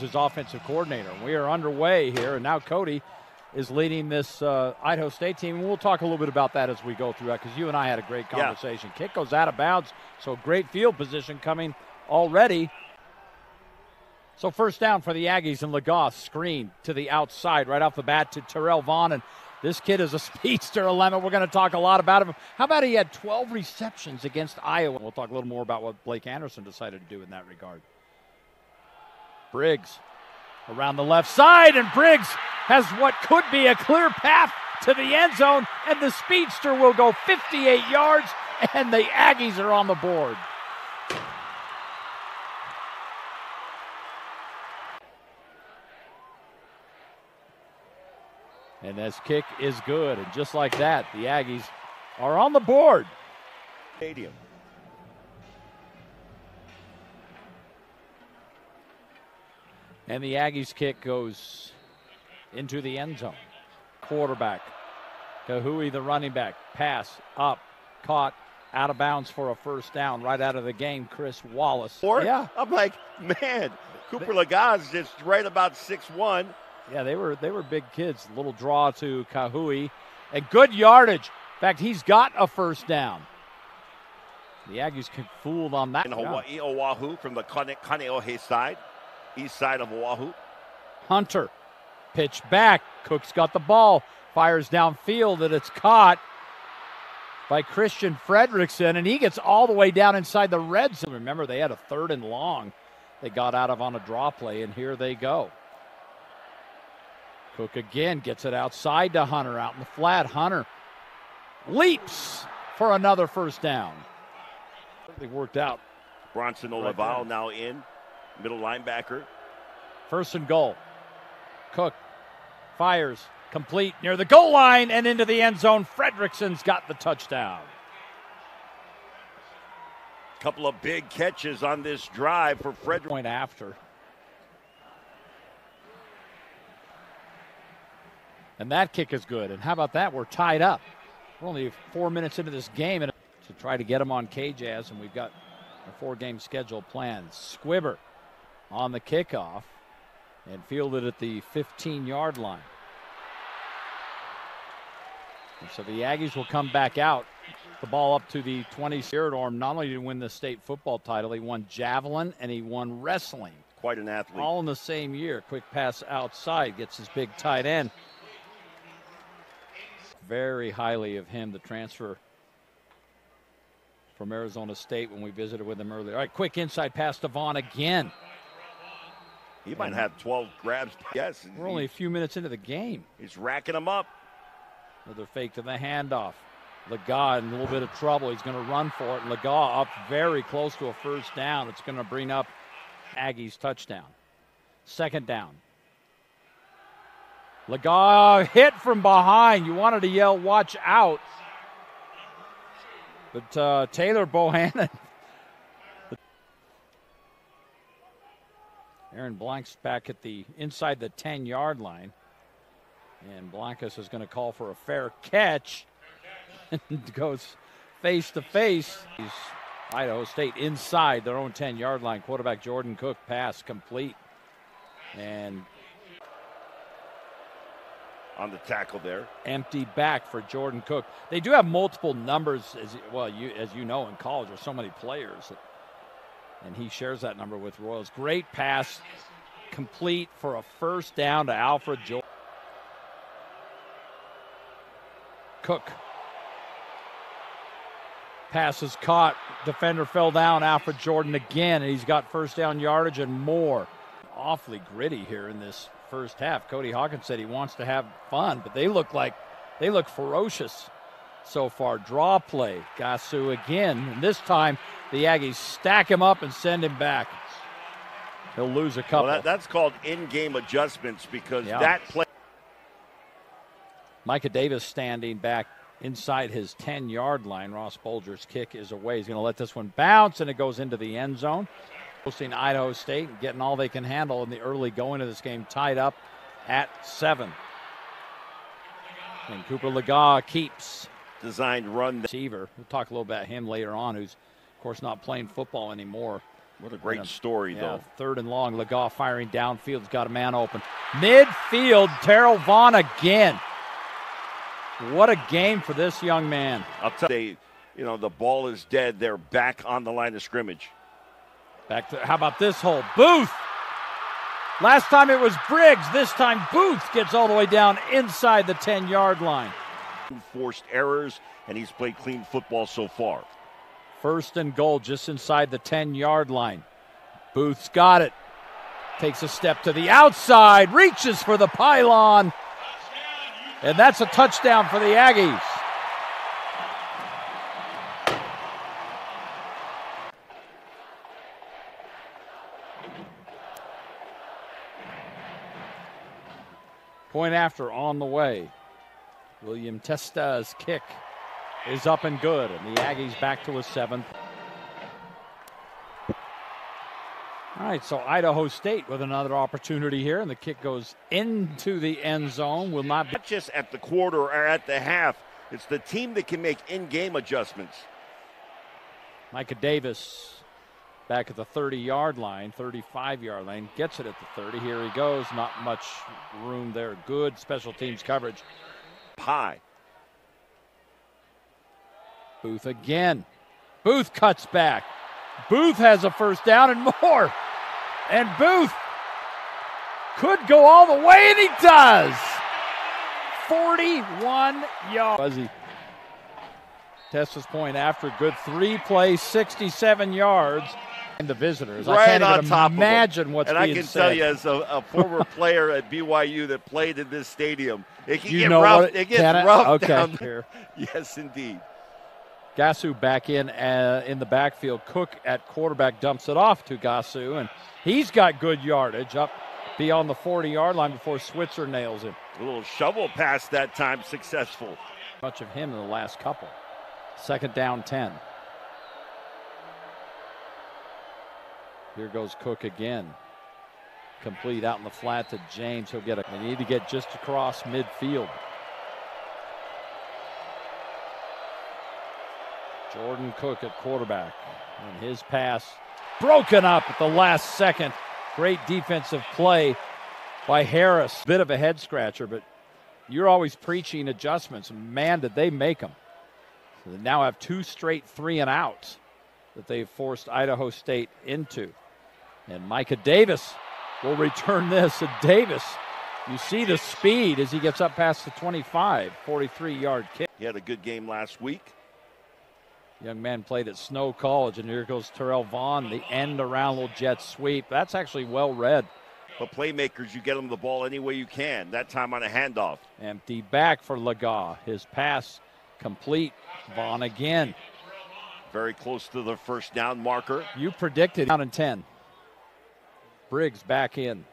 his offensive coordinator. We are underway here, and now Cody is leading this Idaho State team. And we'll talk a little bit about that as we go through that, because you and I had a great conversation. Yeah. Kick goes out of bounds, so great field position coming already. So first down for the Aggies, and Legoff screen to the outside right off the bat to Terrell Vaughn. And this kid is a speedster, a lemon. We're going to talk a lot about him. How about he had 12 receptions against Iowa? We'll talk a little more about what Blake Anderson decided to do in that regard. Briggs around the left side, and Briggs has what could be a clear path to the end zone, and the speedster will go 58 yards, and the Aggies are on the board. And this kick is good, and just like that, the Aggies are on the board. Stadium. And the Aggies kick goes into the end zone. Quarterback, Kahui, the running back, pass up, caught, out of bounds for a first down, right out of the game, Chris Wallace. Yeah. I'm like, man, Cooper Legas just right about 6'1". Yeah, they were big kids. A little draw to Kahui, and good yardage. In fact, he's got a first down. The Aggies fooled on that. In Hawaii, Oahu, from the Kaneohe side, east side of Oahu. Hunter, pitch back. Cook's got the ball, fires downfield, and it's caught by Christian Fredrickson, and he gets all the way down inside the red zone. Remember, they had a 3rd and long they got out of on a draw play, and here they go. Cook again gets it outside to Hunter, out in the flat. Hunter leaps for another first down. They worked out. Bronson Olivao now in, middle linebacker. First and goal. Cook fires, complete near the goal line and into the end zone. Fredrickson's got the touchdown. Couple of big catches on this drive for Fredrickson. Point after. And that kick is good. And how about that? We're tied up. We're only 4 minutes into this game, and to try to get them on KJazz, and we've got a 4-game schedule planned. Squibber on the kickoff and fielded at the 15-yard line. And so the Aggies will come back out. The ball up to the 20-yard arm. Not only did he win the state football title, he won javelin and he won wrestling. Quite an athlete. All in the same year. Quick pass outside, gets his big tight end. Very highly of him, the transfer from Arizona State when we visited with him earlier. All right, quick inside pass to Vaughn again. He might have 12 grabs. Yes. We're only a few minutes into the game. He's racking them up. Another fake to the handoff. Legas in a little bit of trouble. He's going to run for it. Legas up very close to a first down. It's going to bring up Aggies touchdown. Second down. Legas hit from behind. You wanted to yell, watch out. But Taylor Bohannon. Aaron Blank's back at the inside the 10-yard line. And Blancas is going to call for a fair catch. And goes face to face. Idaho State inside their own 10-yard line. Quarterback Jordan Cook, pass complete. And on the tackle there. Empty back for Jordan Cook. They do have multiple numbers, as you know, in college. There's so many players. And he shares that number with Royals. Great pass, complete for a first down to Alfred Jordan. Cook. Pass is caught. Defender fell down. Alfred Jordan again, and he's got first down yardage and more. Awfully gritty here in this first half. Cody Hawkins said he wants to have fun, but they look ferocious so far. Draw play. Gasu again, and this time the Aggies stack him up and send him back. He'll lose a couple. Well, that's called in-game adjustments because that play. Micah Davis standing back inside his 10-yard line. Ross Bolger's kick is away. He's going to let this one bounce, and it goes into the end zone. Hosting Idaho State and getting all they can handle in the early going of this game, tied up at 7. And Cooper Legas keeps. Designed run. Receiver. We'll talk a little about him later on, who's, of course, not playing football anymore. What a great story, though. Third and long. Legault firing downfield. He's got a man open. Midfield, Terrell Vaughn again. What a game for this young man. I'll tell you, the ball is dead. They're back on the line of scrimmage. How about this hole? Booth. Last time it was Briggs. This time Booth gets all the way down inside the 10-yard line. Forced errors, and he's played clean football so far. First and goal just inside the 10-yard line. Booth's got it. Takes a step to the outside. Reaches for the pylon. And that's a touchdown for the Aggies. Point after on the way. William Testa's kick is up and good, and the Aggies back to a 7th. All right, so Idaho State with another opportunity here, and the kick goes into the end zone. Will not be just at the quarter or at the half. It's the team that can make in-game adjustments. Micah Davis back at the 30-yard line, 35-yard line, gets it at the 30. Here he goes. Not much room there. Good special teams coverage. High. Booth again. Booth cuts back. Booth has a first down and more. And Booth could go all the way, and he does. 41 yards. Testa's point after. Good 3-play, 67 yards. And the visitors. Right I can't on even top imagine of them. what's and being said. And I can tell you, as a former player at BYU that played in this stadium, it can get rough. rough. It gets rough down here. Yes, indeed. Gasu back in the backfield. Cook at quarterback dumps it off to Gasu, and he's got good yardage up beyond the 40-yard line before Switzer nails him. A little shovel pass that time, successful. Much of him in the last couple. Second down, 10. Here goes Cook again. Complete out in the flat to James. He'll get they need to get just across midfield. Jordan Cook at quarterback. And his pass broken up at the last second. Great defensive play by Harris. Bit of a head scratcher, but you're always preaching adjustments. Man, did they make them. So they now have 2 straight 3-and-outs that they've forced Idaho State into. And Micah Davis will return this. And Davis, you see the speed as he gets up past the 25, 43-yard kick. He had a good game last week. Young man played at Snow College, and here goes Terrell Vaughn, the end around little jet sweep. That's actually well read. But playmakers, you get them the ball any way you can. That time on a handoff. Empty back for Legault. His pass complete. Vaughn again. Very close to the first down marker. You predicted down in 10. Briggs back in.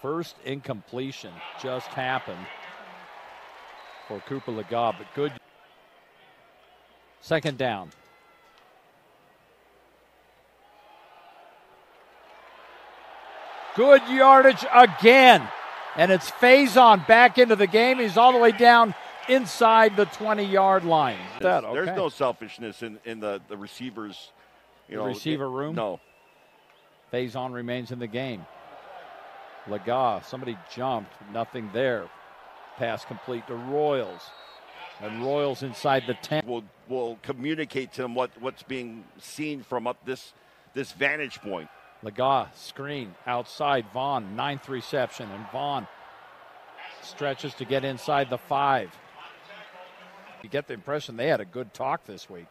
First incompletion just happened for Cooper Legault, but good. Second down. Good yardage again. And it's Faison back into the game. He's all the way down inside the 20-yard line. There's no selfishness in the receivers. Receiver room? No. Faison remains in the game. Legault, somebody jumped. Nothing there. Pass complete to Royals. And Royals inside the 10. We'll communicate to them what's being seen from up this vantage point. Legault screen outside Vaughn, 9th reception, and Vaughn stretches to get inside the 5. You get the impression they had a good talk this week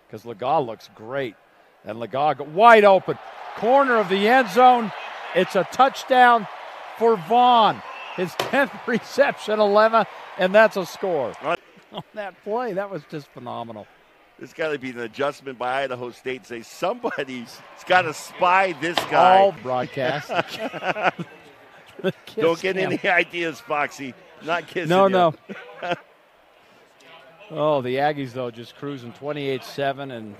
because Legault looks great. And Legault wide open, corner of the end zone. It's a touchdown for Vaughn. His 10th reception, 11, and that's a score. On that play, that was just phenomenal. There's got to be an adjustment by Idaho State. Say somebody's got to spy this guy. All broadcast. Don't get any ideas, Foxy. Not kissing No. Oh, the Aggies, though, just cruising 28-7. And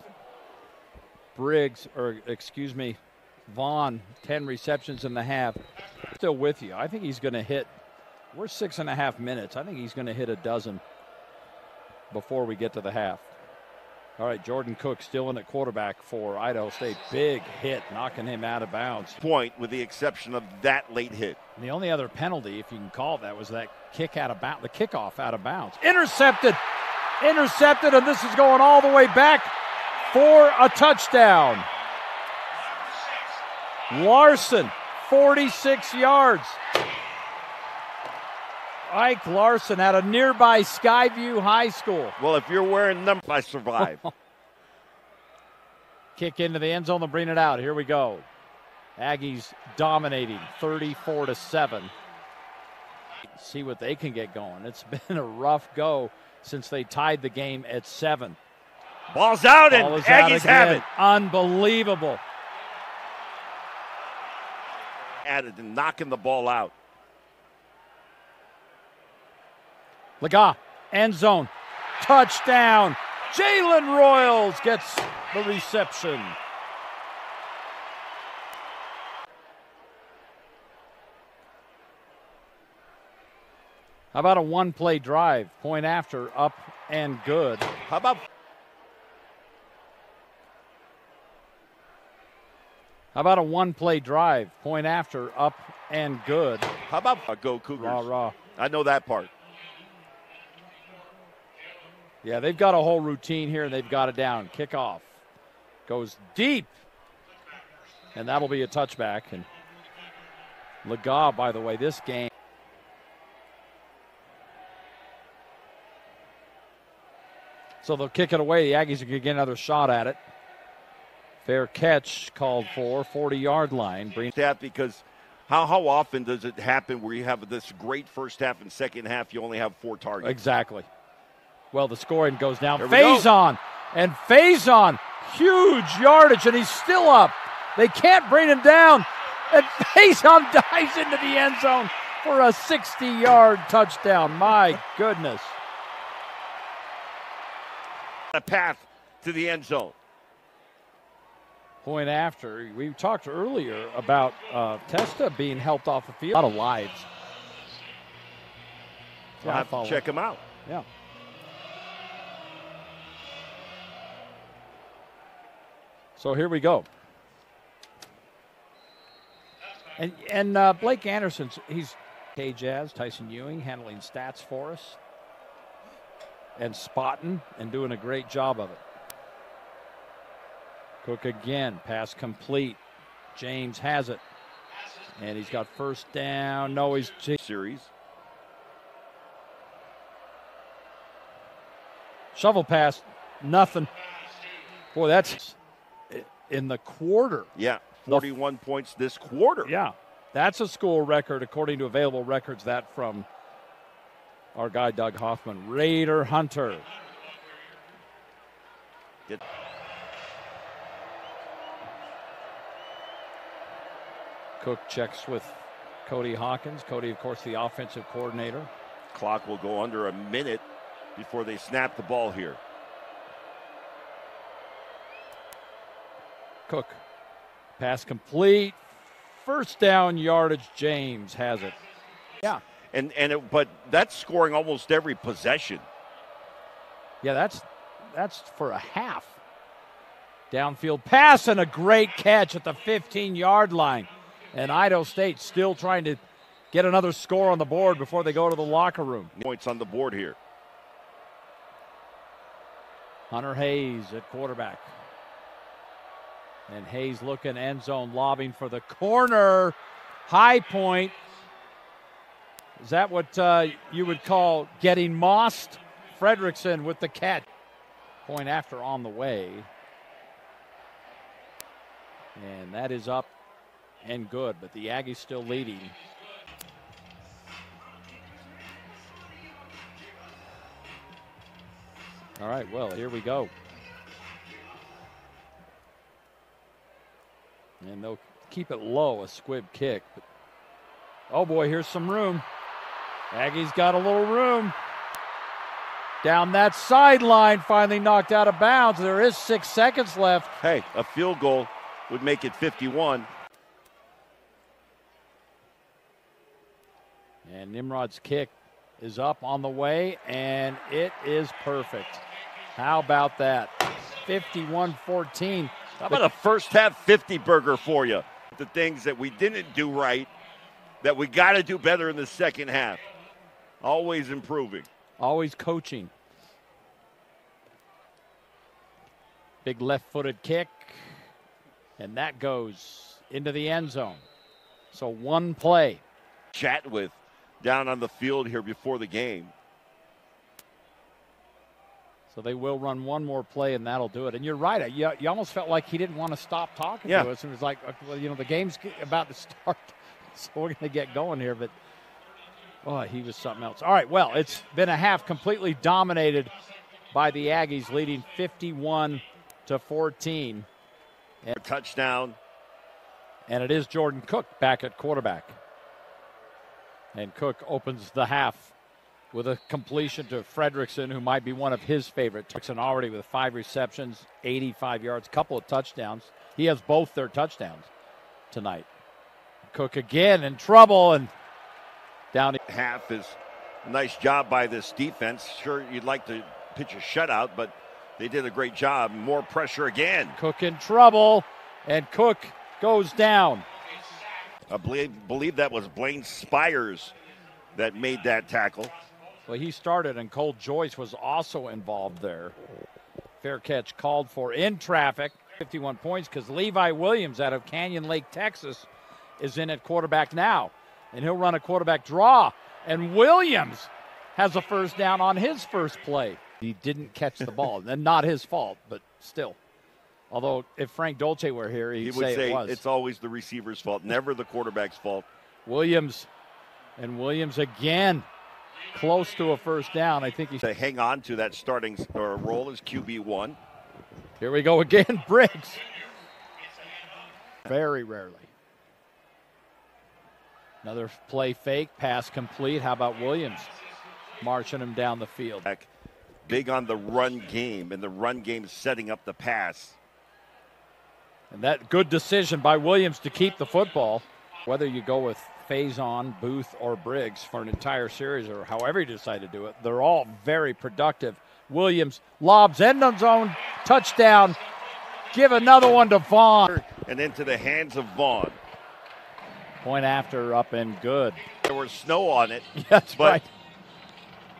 Vaughn, 10 receptions in the half. Still with you. I think he's going to hit. We're 6.5 minutes. I think he's going to hit a dozen before we get to the half. All right, Jordan Cook still in at quarterback for Idaho State. Big hit, knocking him out of bounds. Point with the exception of that late hit. And the only other penalty, if you can call it that, was that kick out of bounds, the kickoff out of bounds. Intercepted, and this is going all the way back for a touchdown. Larson, 46 yards. Ike Larson at a nearby Skyview High School. Well, if you're wearing numbers, I survive. Kick into the end zone, they'll bring it out. Here we go. Aggies dominating, 34-7. See what they can get going. It's been a rough go since they tied the game at 7. Ball's out, and Aggies have it. Unbelievable. Added and knocking the ball out. Laga, end zone, touchdown. Jalen Royals gets the reception. How about a one-play drive? Point after, up and good. How about a one-play drive? Point after, up and good. How about a go Cougars? Rah, rah. I know that part. Yeah, they've got a whole routine here, and they've got it down. Kickoff goes deep, and that'll be a touchback. And Laga, by the way, this game. So they'll kick it away. The Aggies are going to get another shot at it. Fair catch called for, 40-yard line. That because how often does it happen where you have this great first half and second half, you only have 4 targets? Exactly. Well, the scoring goes down. Faison, huge yardage, and he's still up. They can't bring him down, and Faison dives into the end zone for a 60-yard touchdown. My goodness. A path to the end zone. Point after. We talked earlier about Testa being helped off the field. A lot of lives. We'll have to check him out. Yeah. So here we go. And Blake Anderson's, he's K-Jazz, Tyson Ewing handling stats for us and spotting and doing a great job of it. Cook again, pass complete. James has it. And he's got first down. No, he's series. Shovel pass, nothing. Boy, that's in the quarter. Yeah, 41 points this quarter. Yeah, that's a school record according to available records. That from our guy Doug Hoffman. Raider Hunter. Cook checks with Cody Hawkins. Cody, of course, the offensive coordinator. Clock will go under a minute before they snap the ball here. Cook, pass complete. First down yardage, James has it. Yeah. But that's scoring almost every possession. Yeah, that's for a half. Downfield pass and a great catch at the 15-yard line. And Idaho State still trying to get another score on the board before they go to the locker room. Points on the board here. Hunter Hayes at quarterback. And Hayes looking end zone, lobbing for the corner. High point. Is that what you would call getting mossed? Fredrickson with the catch. Point after on the way. And that is up and good, but the Aggies still leading. All right, well, here we go. And they'll keep it low, a squib kick. But, oh, boy, here's some room. Aggies got a little room. Down that sideline, finally knocked out of bounds. There is 6 seconds left. Hey, a field goal would make it 51. And Nimrod's kick is up on the way, and it is perfect. How about that? 51-14. How about a first half 50 burger for you? The things that we didn't do right, that we got to do better in the second half. Always improving. Always coaching. Big left-footed kick, and that goes into the end zone. So one play. Chat with down on the field here before the game. So they will run one more play, and that'll do it. And you're right. You almost felt like he didn't want to stop talking to us. It was like, well, the game's about to start, so we're going to get going here. But, oh, he was something else. All right, well, it's been a half completely dominated by the Aggies, leading 51-14. And a touchdown. And it is Jordan Cook back at quarterback. And Cook opens the half with a completion to Fredrickson, who might be one of his favorites. Fredrickson already with 5 receptions, 85 yards, couple of touchdowns. He has both their touchdowns tonight. Cook again in trouble, and down. Half is a nice job by this defense. Sure, you'd like to pitch a shutout, but they did a great job. More pressure again. Cook in trouble, and Cook goes down. I believe that was Blaine Spires that made that tackle. Well, he started, and Cole Joyce was also involved there. Fair catch called for in traffic. 51 points because Levi Williams out of Canyon Lake, Texas, is in at quarterback now. And he'll run a quarterback draw. And Williams has a first down on his first play. He didn't catch the ball. And not his fault, but still. Although if Frank Dolce were here, he would say it was. It's always the receiver's fault, never the quarterback's fault. Williams again. Close to a first down. I think he should hang on to that starting role as QB1. Here we go again, Briggs. Very rarely. Another play fake, pass complete. How about Williams marching him down the field? Big on the run game, and the run game setting up the pass. And that good decision by Williams to keep the football. Whether you go with Faison, Booth, or Briggs for an entire series, or however you decide to do it, they're all very productive. Williams lobs end zone, touchdown. Give another one to Vaughn. And into the hands of Vaughn. Point after, up and good. There was snow on it. That's right.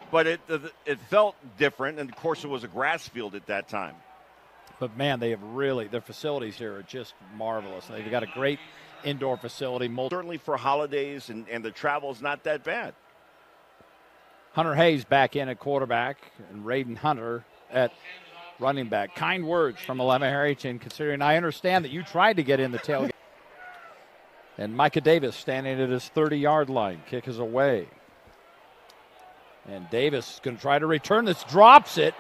But it felt different, and of course it was a grass field at that time. But man, they have really, their facilities here are just marvelous. They've got a great indoor facility. Certainly for holidays, and the travel is not that bad. Hunter Hayes back in at quarterback, and Raiden Hunter at running back. Kind words from Alema Harrington, considering I understand that you tried to get in the tailgate. And Micah Davis standing at his 30-yard line. Kick is away. And Davis is going to try to return this, drops it,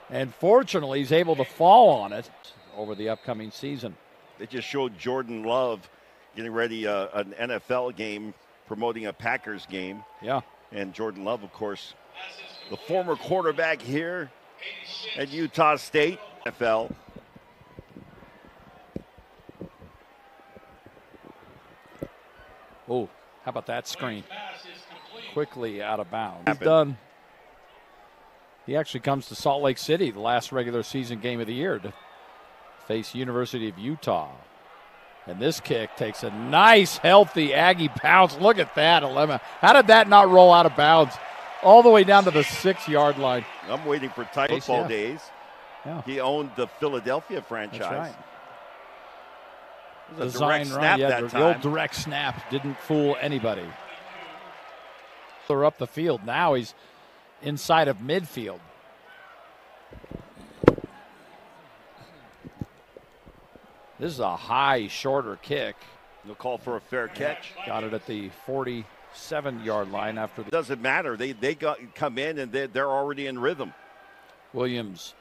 and fortunately he's able to fall on it over the upcoming season. They just showed Jordan Love getting ready an NFL game, promoting a Packers game. Yeah. And Jordan Love, of course, the former quarterback here at Utah State, NFL. Oh, how about that screen? Quickly out of bounds. He's done. He actually comes to Salt Lake City, the last regular season game of the year, to face University of Utah. And this kick takes a nice, healthy Aggie bounce. Look at that, Alema. How did that not roll out of bounds? All the way down to the 6-yard line. I'm waiting for tight football days. Yeah. He owned the Philadelphia franchise. That's right. It was a direct snap that time. The old direct snap didn't fool anybody. They're up the field. Now he's inside of midfield. This is a high, shorter kick. They'll call for a fair catch. Got it at the 47-yard line after. It doesn't matter. They come in and they're already in rhythm. Williams.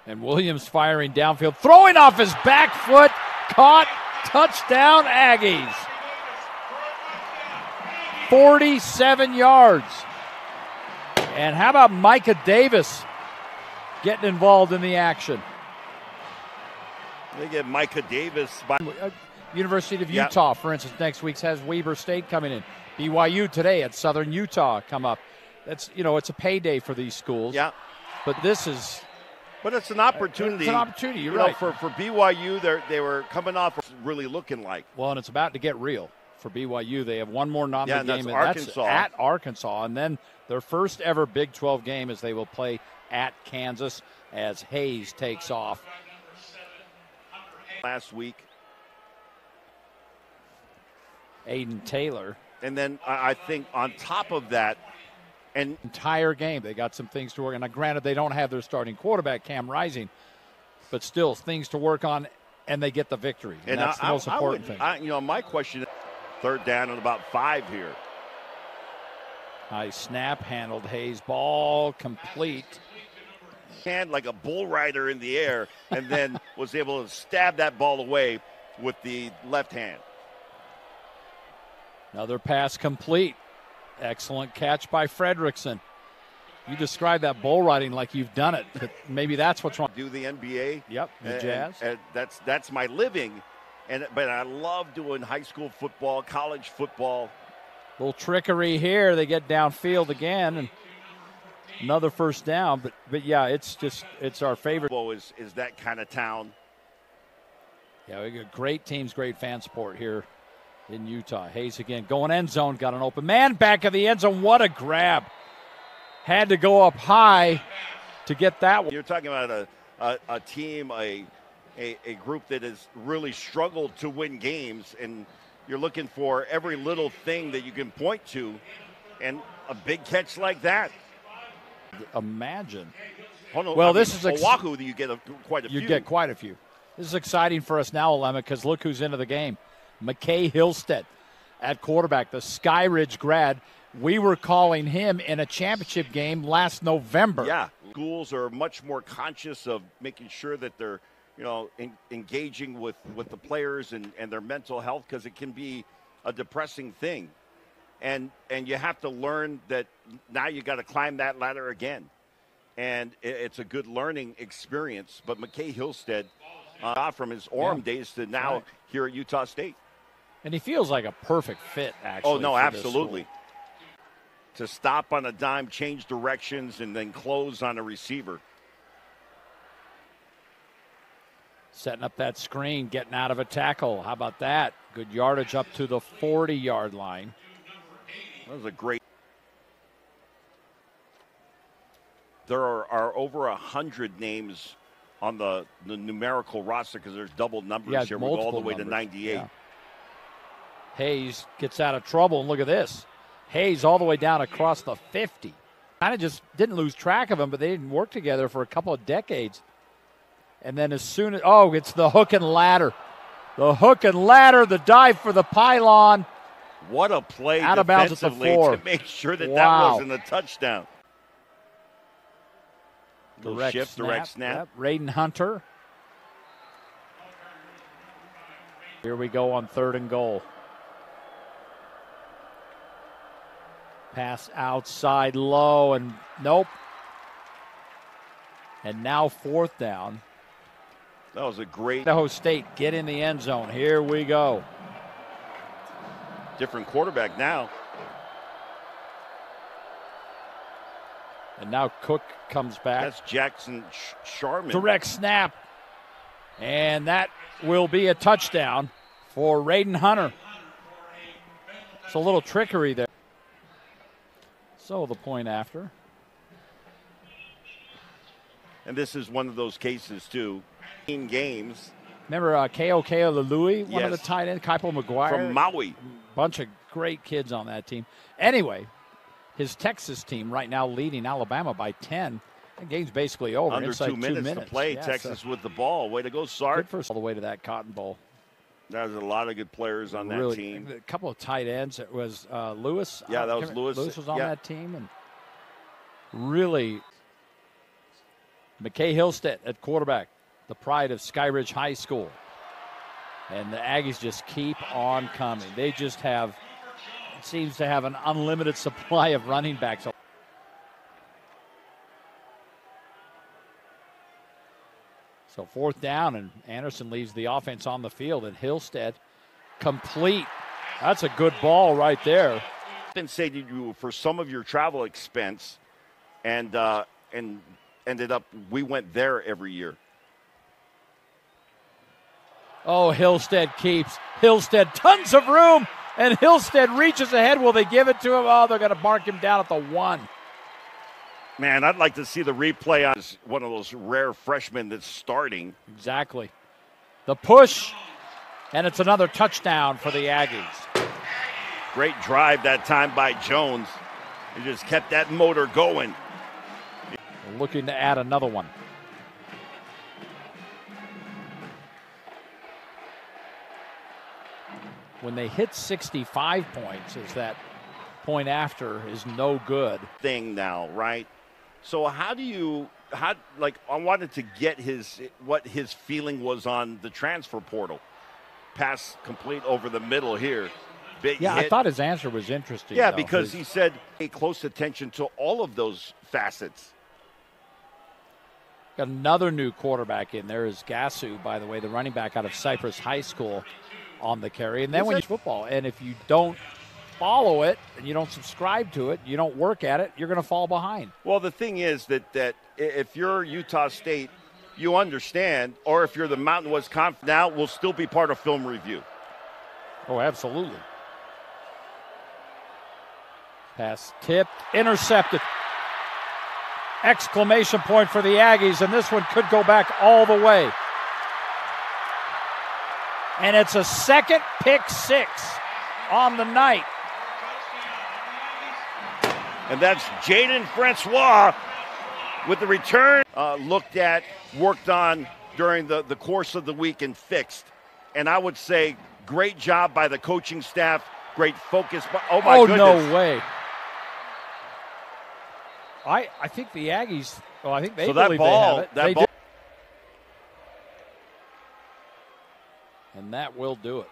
And Williams firing downfield, throwing off his back foot, caught, touchdown Aggies. 47 yards. And how about Micah Davis getting involved in the action? They get Micah Davis by University of Utah, for instance, next week has Weber State coming in. BYU today at Southern Utah come up. That's, it's a payday for these schools. Yeah. But this is But it's an opportunity. It's an opportunity. You're you right. know, for BYU, they were coming off really looking like. Well, and it's about to get real for BYU. They have one more non-league game, and Arkansas. that's at Arkansas. And then their first ever Big 12 game is they will play at Kansas as Hayes takes off. Last week. Aiden Taylor. And then I think on top of that, and entire game, they got some things to work on. Now, granted, they don't have their starting quarterback, Cam Rising, but still things to work on, and they get the victory. And that's the most important thing. My question, third down and about 5 here. Nice snap, handled Hayes, ball complete. Hand like a bull rider in the air, and then was able to stab that ball away with the left hand. Another pass complete. Excellent catch by Fredrickson. You describe that bull riding like you've done it, but maybe that's what's wrong. Do the NBA. Yep, the Jazz. And that's my living, but I love doing high school football, college football. Little trickery here. They get downfield again, and another first down. But yeah, it's our favorite. Is that kind of town. Yeah, we got great teams, great fan support here in Utah. Hayes again going end zone, got an open man back of the end zone. What a grab. Had to go up high to get that one. You're talking about a team, a group that has really struggled to win games, and you're looking for every little thing that you can point to, and a big catch like that. Imagine. Oh, no, well, this is Oahu, you get quite a few. You get quite a few. This is exciting for us now, Alema, because look who's into the game. McKay Hillstead at quarterback, the Skyridge grad. We were calling him in a championship game last November. Yeah, schools are much more conscious of making sure that they're, engaging with the players and their mental health, because it can be a depressing thing. And you have to learn that now you got to climb that ladder again. And it's a good learning experience. But McKay Hillstead, from his Orem days to now here at Utah State. And he feels like a perfect fit, actually. Oh, no, absolutely. To stop on a dime, change directions, and then close on a receiver. Setting up that screen, getting out of a tackle. How about that? Good yardage up to the 40-yard line. That was a great. There are over 100 names on the numerical roster because there's double numbers here. We go all the way to 98. Yeah. Hayes gets out of trouble, and look at this. Hayes all the way down across the 50. Kind of just didn't lose track of him, but they didn't work together for a couple of decades. And then as soon as, it's the hook and ladder. The hook and ladder, the dive for the pylon. What a play out of bounds at the 4. To make sure that that wasn't a touchdown. Direct snap. Yep. Raiden Hunter. Here we go on 3rd and goal. Pass outside low, and nope. And now 4th down. That was a great. Idaho State get in the end zone. Here we go. Different quarterback now. And now Cook comes back. That's Jackson Sharman. Direct snap. And that will be a touchdown for Raiden Hunter. It's a little trickery there. So the point after. And this is one of those cases, too. In games. Remember K.O.K.O. Lalui, one of the tight ends, Kaipo McGuire. From Maui. Bunch of great kids on that team. Anyway, his Texas team right now leading Alabama by 10. The game's basically over. Under 2 minutes to play. Yeah, Texas with the ball. Way to go, Sark. All the way to that Cotton Bowl. There's a lot of good players on that team. A couple of tight ends. It was Lewis. Yeah, that was Lewis. Lewis was on that team. And really, McKay Hillstead at quarterback, the pride of Skyridge High School. And the Aggies just keep on coming. They just have, it seems to have an unlimited supply of running backs. So 4th down, and Anderson leaves the offense on the field, and Hillstead complete. That's a good ball right there. I've been saying to you for some of your travel expense and ended up, we went there every year. Oh, Hillstead keeps. Hillstead, tons of room, and Hillstead reaches ahead. Will they give it to him? Oh, they're going to mark him down at the 1. Man, I'd like to see the replay on one of those rare freshmen that's starting. Exactly. The push, and it's another touchdown for the Aggies. Great drive that time by Jones. He just kept that motor going. Looking to add another one. When they hit 65 points, is that point after is no good. Thing now, right? So I wanted to get what his feeling was on the transfer portal. Pass complete over the middle here. Big hit. I thought his answer was interesting. Yeah, because he said pay close attention to all of those facets. Got another new quarterback in there is Gasu, by the way, the running back out of Cypress High School on the carry. And then when you football, and if you don't follow it and you don't subscribe to it, you don't work at it, you're going to fall behind. Well, the thing is that if you're Utah State, you understand, or if you're the Mountain West Conference, now will still be part of film review. Oh, absolutely. Pass tipped, intercepted. Exclamation point for the Aggies, and this one could go back all the way. And it's a second pick 6 on the night. And that's Jaden Francois with the return. Looked at, worked on during the course of the week and fixed. And I would say great job by the coaching staff, great focus. Oh, my goodness. No way. I think the Aggies, I think they believe they have it. They do. And that will do it.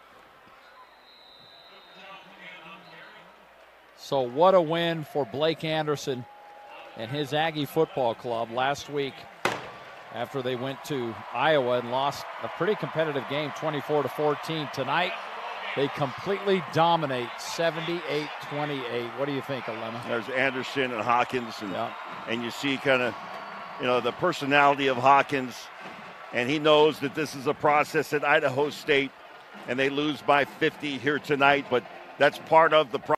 So what a win for Blake Anderson and his Aggie football club last week after they went to Iowa and lost a pretty competitive game, 24-14. Tonight, they completely dominate 78-28. What do you think, Alema? There's Anderson and Hawkins, and you see kind of, the personality of Hawkins, and he knows that this is a process at Idaho State, and they lose by 50 here tonight, but that's part of the process.